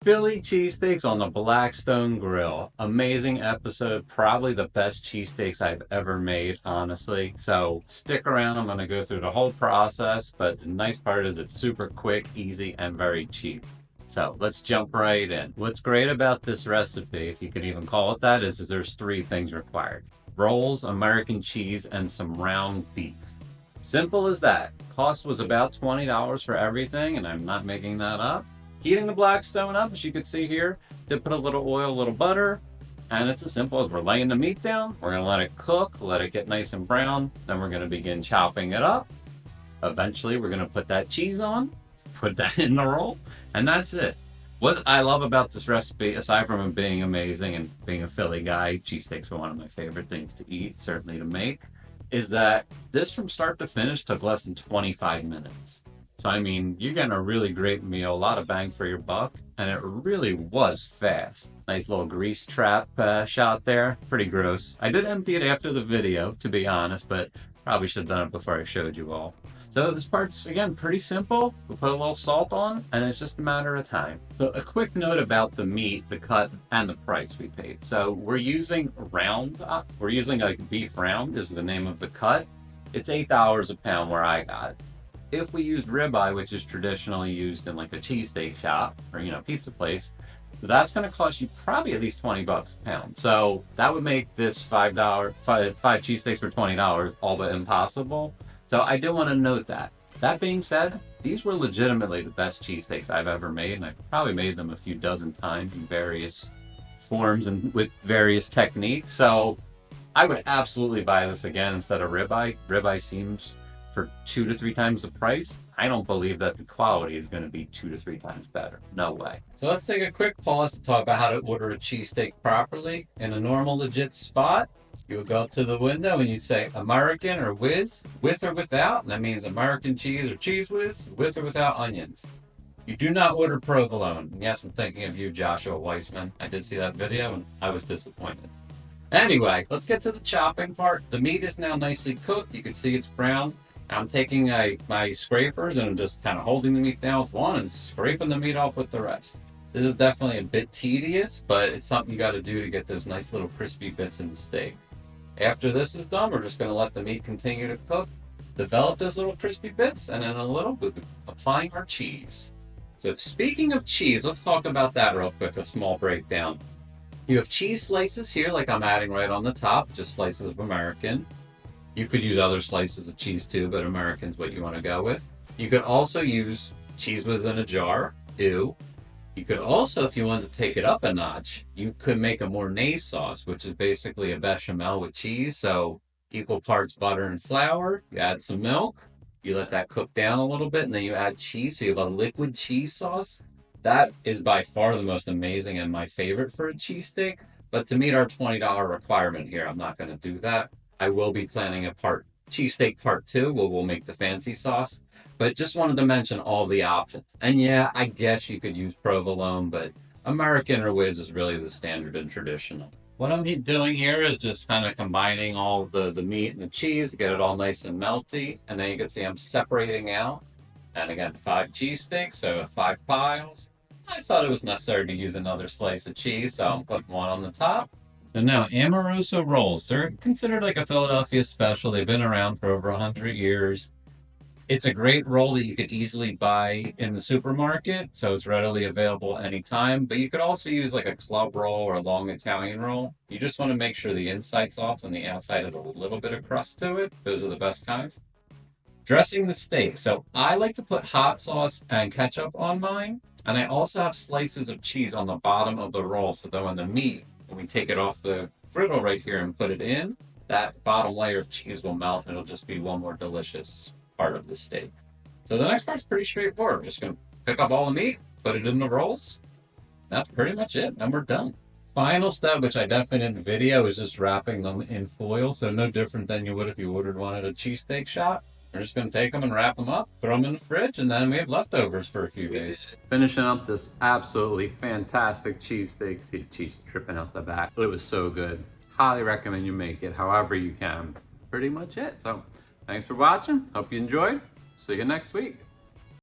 Philly cheesesteaks on the Blackstone grill. Amazing episode. Probably the best cheesesteaks I've ever made, honestly. So stick around. I'm going to go through the whole process. But the nice part is it's super quick, easy, and very cheap. So let's jump right in. What's great about this recipe, if you could even call it that, is there's three things required: rolls, American cheese, and some round beef. Simple as that. Cost was about $20 for everything, and I'm not making that up. Heating the Blackstone up, as you can see here, did put a little oil, a little butter, and it's as simple as we're laying the meat down. We're going to let it cook, let it get nice and brown. Then we're going to begin chopping it up. Eventually, we're going to put that cheese on, put that in the roll, and that's it. What I love about this recipe, aside from it being amazing and being a Philly guy, cheesesteaks are one of my favorite things to eat, certainly to make, is that this from start to finish took less than 25 minutes. So, I mean, you're getting a really great meal, a lot of bang for your buck, and it really was fast. Nice little grease trap shot there. Pretty gross. I did empty it after the video, to be honest, but probably should have done it before I showed you all. So this part's, again, pretty simple. We put a little salt on, and it's just a matter of time. So a quick note about the meat, the cut, and the price we paid. So we're using round. We're using a beef round is the name of the cut. It's $8 a pound where I got it. If we used ribeye, which is traditionally used in like a cheesesteak shop or, pizza place, that's going to cost you probably at least 20 bucks a pound. So that would make this five cheesesteaks for $20 all but impossible. So I do want to note that. That being said, these were legitimately the best cheesesteaks I've ever made, and I've probably made them a few dozen times in various forms and with various techniques. So I would absolutely buy this again instead of ribeye. Ribeye seems for 2 to 3 times the price. I don't believe that the quality is going to be 2 to 3 times better. No way. So let's take a quick pause to talk about how to order a cheesesteak properly. In a normal, legit spot, you would go up to the window and you'd say American or whiz, with or without. And that means American cheese or cheese whiz, with or without onions. You do not order provolone. Yes, I'm thinking of you, Joshua Weissman. I did see that video and I was disappointed. Anyway, let's get to the chopping part. The meat is now nicely cooked. You can see it's brown. I'm taking my scrapers and I'm just kind of holding the meat down with one and scraping the meat off with the rest. This is definitely a bit tedious, but it's something you got to do to get those nice little crispy bits in the steak. After this is done, we're just going to let the meat continue to cook, develop those little crispy bits, and in a little bit, applying our cheese. So speaking of cheese, let's talk about that real quick, a small breakdown. You have cheese slices here, like I'm adding right on the top, just slices of American. You could use other slices of cheese too, but American's what you want to go with. You could also use cheese whiz in a jar. Ew. You could also, if you wanted to take it up a notch, you could make a Mornay sauce, which is basically a bechamel with cheese. So equal parts butter and flour. You add some milk. You let that cook down a little bit, and then you add cheese. So you have a liquid cheese sauce. That is by far the most amazing and my favorite for a cheesesteak. But to meet our $20 requirement here, I'm not going to do that. I will be planning a cheesesteak part 2 where we'll make the fancy sauce. But just wanted to mention all the options. And yeah, I guess you could use provolone, but American or whiz is really the standard and traditional. What I'm doing here is just kind of combining all the meat and the cheese to get it all nice and melty. And then you can see I'm separating out. And again, 5 cheesesteaks, so 5 piles. I thought it was necessary to use another slice of cheese, so I'm putting one on the top. And now, Amoroso rolls. They're considered like a Philadelphia special. They've been around for over 100 years. It's a great roll that you could easily buy in the supermarket, so it's readily available anytime. But you could also use like a club roll or a long Italian roll. You just want to make sure the inside's soft and the outside has a little bit of crust to it. Those are the best kinds. Dressing the steak. So I like to put hot sauce and ketchup on mine. And I also have slices of cheese on the bottom of the roll, so that when we take it off the griddle right here and put it in, that bottom layer of cheese will melt and it'll just be one more delicious part of the steak. So the next part's pretty straightforward. We're just going to pick up all the meat, put it in the rolls. That's pretty much it, and we're done. Final step, which I definitely didn't video, is just wrapping them in foil. So no different than you would if you ordered one at a cheesesteak shop. We're just going to take them and wrap them up, throw them in the fridge, and then we have leftovers for a few days. Finishing up this absolutely fantastic cheesesteak. See the cheese dripping out the back. It was so good. Highly recommend you make it however you can. Pretty much it. So thanks for watching. Hope you enjoyed. See you next week.